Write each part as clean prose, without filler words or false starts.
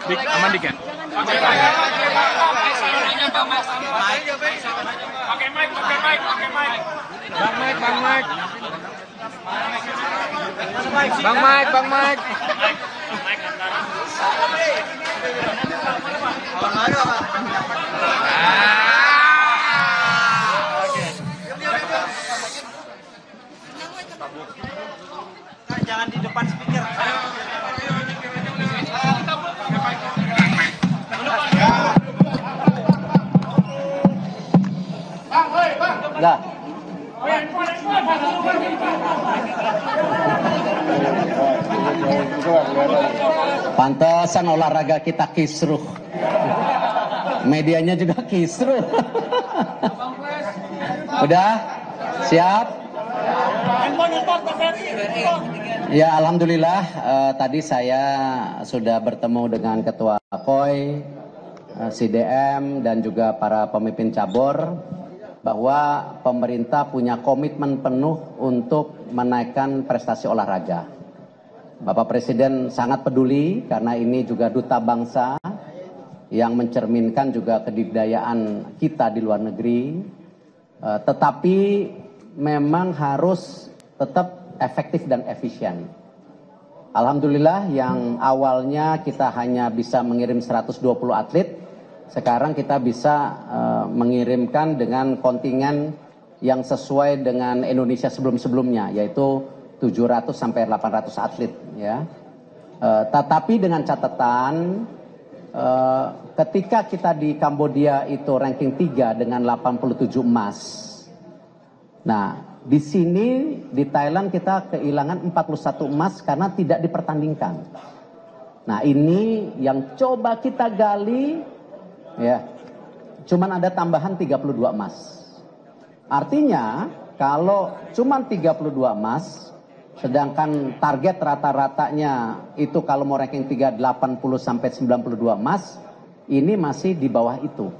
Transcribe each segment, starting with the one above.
Dik, aman Dik ya? Pakai mic. Bang Mike. Jangan di depan speaker. Lah. Pantesan olahraga kita kisruh. Medianya juga kisruh. Udah? Siap? Ya, alhamdulillah tadi saya sudah bertemu dengan Ketua KOI, CDM dan juga para pemimpin cabur bahwa pemerintah punya komitmen penuh untuk menaikkan prestasi olahraga. Bapak Presiden sangat peduli karena ini juga duta bangsa yang mencerminkan juga kebudayaan kita di luar negeri. Tetapi memang harus tetap efektif dan efisien. Alhamdulillah yang awalnya kita hanya bisa mengirim 120 atlet, sekarang kita bisa mengirimkan dengan kontingen yang sesuai dengan Indonesia sebelum-sebelumnya, yaitu 700 sampai 800 atlet. Ya. Tetapi dengan catatan, ketika kita di Kambodia itu ranking 3 dengan 87 emas. Nah, di sini di Thailand kita kehilangan 41 emas karena tidak dipertandingkan. Nah, ini yang coba kita gali, ya, cuman ada tambahan 32 emas. Artinya kalau cuman 32 emas, sedangkan target rata-ratanya itu kalau mau ranking 3 80 sampai 92 emas, ini masih di bawah itu.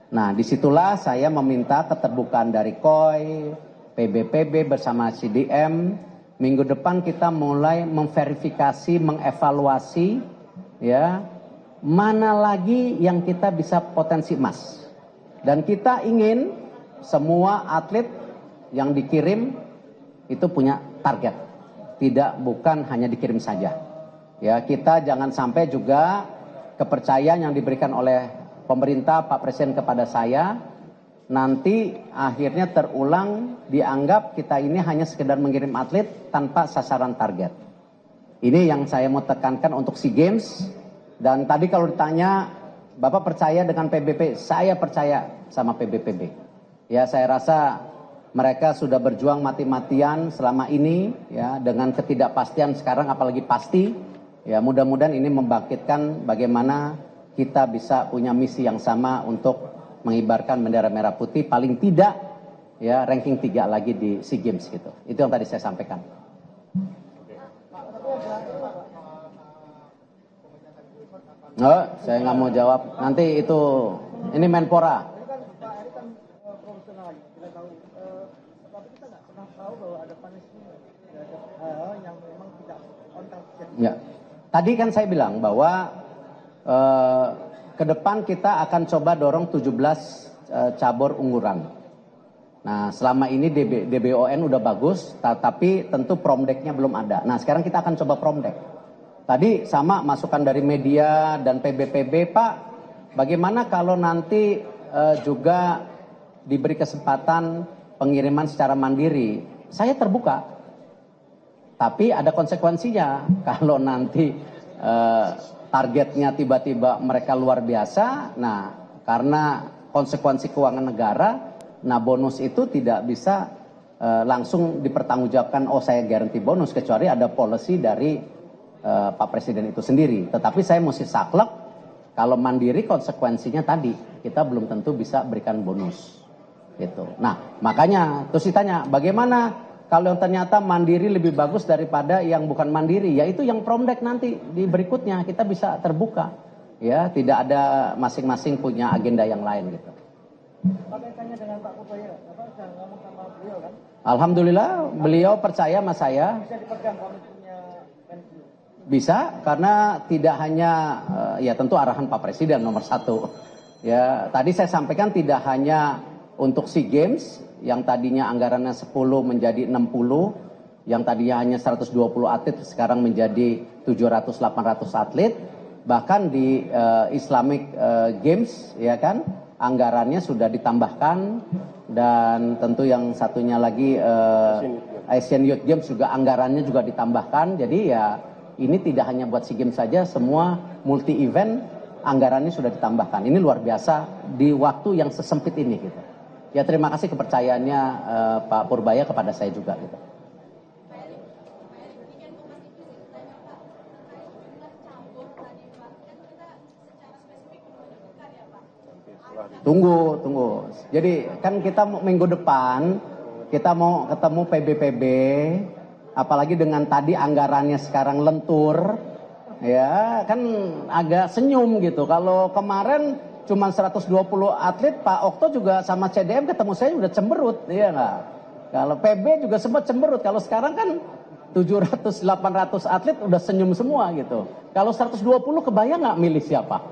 Nah, disitulah saya meminta keterbukaan dari KOI, PBPB bersama CDM. Minggu depan kita mulai memverifikasi, mengevaluasi, ya, mana lagi yang kita bisa potensi emas. Dan kita ingin semua atlet yang dikirim itu punya target, bukan hanya dikirim saja. Ya, kita jangan sampai juga kepercayaan yang diberikan oleh pemerintah, Pak Presiden kepada saya, nanti akhirnya terulang dianggap kita ini hanya sekedar mengirim atlet tanpa sasaran target. Ini yang saya mau tekankan untuk SEA Games. Dan tadi kalau ditanya, Bapak percaya dengan PBP? Saya percaya sama PBPB. Ya, saya rasa mereka sudah berjuang mati-matian selama ini, ya, dengan ketidakpastian sekarang apalagi pasti. Ya, mudah-mudahan ini membangkitkan bagaimana kita bisa punya misi yang sama untuk mengibarkan bendera merah putih, paling tidak ya ranking 3 lagi di SEA Games gitu. Itu yang tadi saya sampaikan. Oh, saya nggak mau jawab. Nanti itu ini Menpora. Ya, tadi kan saya bilang bahwa ke depan kita akan coba dorong 17 cabur unggulan. Nah, selama ini DBON udah bagus, tapi tentu promdeknya belum ada. Nah, sekarang kita akan coba promdek. Tadi sama masukan dari media dan PBPB, Pak, bagaimana kalau nanti juga diberi kesempatan pengiriman secara mandiri? Saya terbuka, tapi ada konsekuensinya. Kalau nanti targetnya tiba-tiba mereka luar biasa, nah karena konsekuensi keuangan negara, nah bonus itu tidak bisa langsung dipertanggungjawabkan, oh saya garansi bonus, kecuali ada policy dari Pak Presiden itu sendiri. Tetapi saya mesti saklek, kalau mandiri konsekuensinya tadi, kita belum tentu bisa berikan bonus. Gitu. Nah makanya terus ditanya, bagaimana kalau yang ternyata mandiri lebih bagus daripada yang bukan mandiri, yaitu yang promdek nanti di berikutnya kita bisa terbuka, ya tidak ada masing-masing punya agenda yang lain gitu. Dengan Pak Kutoyo, Bapak sudah ngomong sama beliau kan? Alhamdulillah beliau percaya sama saya. Bisa dipegang komitmennya NGO. Bisa, karena tidak hanya ya tentu arahan Pak Presiden nomor 1. Ya, tadi saya sampaikan tidak hanya untuk SEA Games yang tadinya anggarannya 10 menjadi 60, yang tadinya hanya 120 atlet sekarang menjadi 700-800 atlet. Bahkan di Islamic Games ya kan anggarannya sudah ditambahkan, dan tentu yang satunya lagi Asian Youth Games juga anggarannya juga ditambahkan. Jadi ya ini tidak hanya buat SEA Games saja, semua multi event anggarannya sudah ditambahkan. Ini luar biasa di waktu yang sesempit ini gitu. Ya terima kasih kepercayaannya Pak Purbaya kepada saya juga gitu. Tunggu. Jadi kan kita minggu depan kita mau ketemu PBPB, apalagi dengan tadi anggarannya sekarang lentur, ya kan agak senyum gitu. Kalau kemarin cuma 120 atlet, Pak Okto juga sama CDM ketemu saya udah cemberut, ya nggak? Kalau PB juga sempat cemberut. Kalau sekarang kan 700-800 atlet udah senyum semua gitu. Kalau 120 kebayang nggak milih siapa?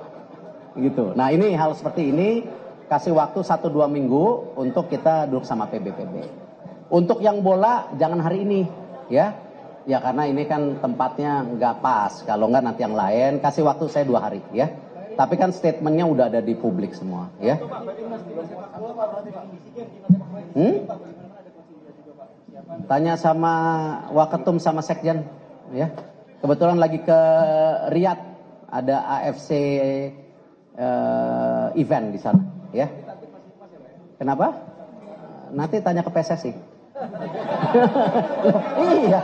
Gitu. Nah ini hal seperti ini kasih waktu 1-2 minggu untuk kita duduk sama PBPB. Untuk yang bola jangan hari ini ya karena ini kan tempatnya nggak pas. Kalau nggak nanti yang lain, kasih waktu saya 2 hari ya. Tapi kan statementnya udah ada di publik semua ya. Tanya sama Waketum sama Sekjen ya. Kebetulan lagi ke Riyadh, ada AFC event di sana ya. Kenapa? Nanti tanya ke PSSI. Iya.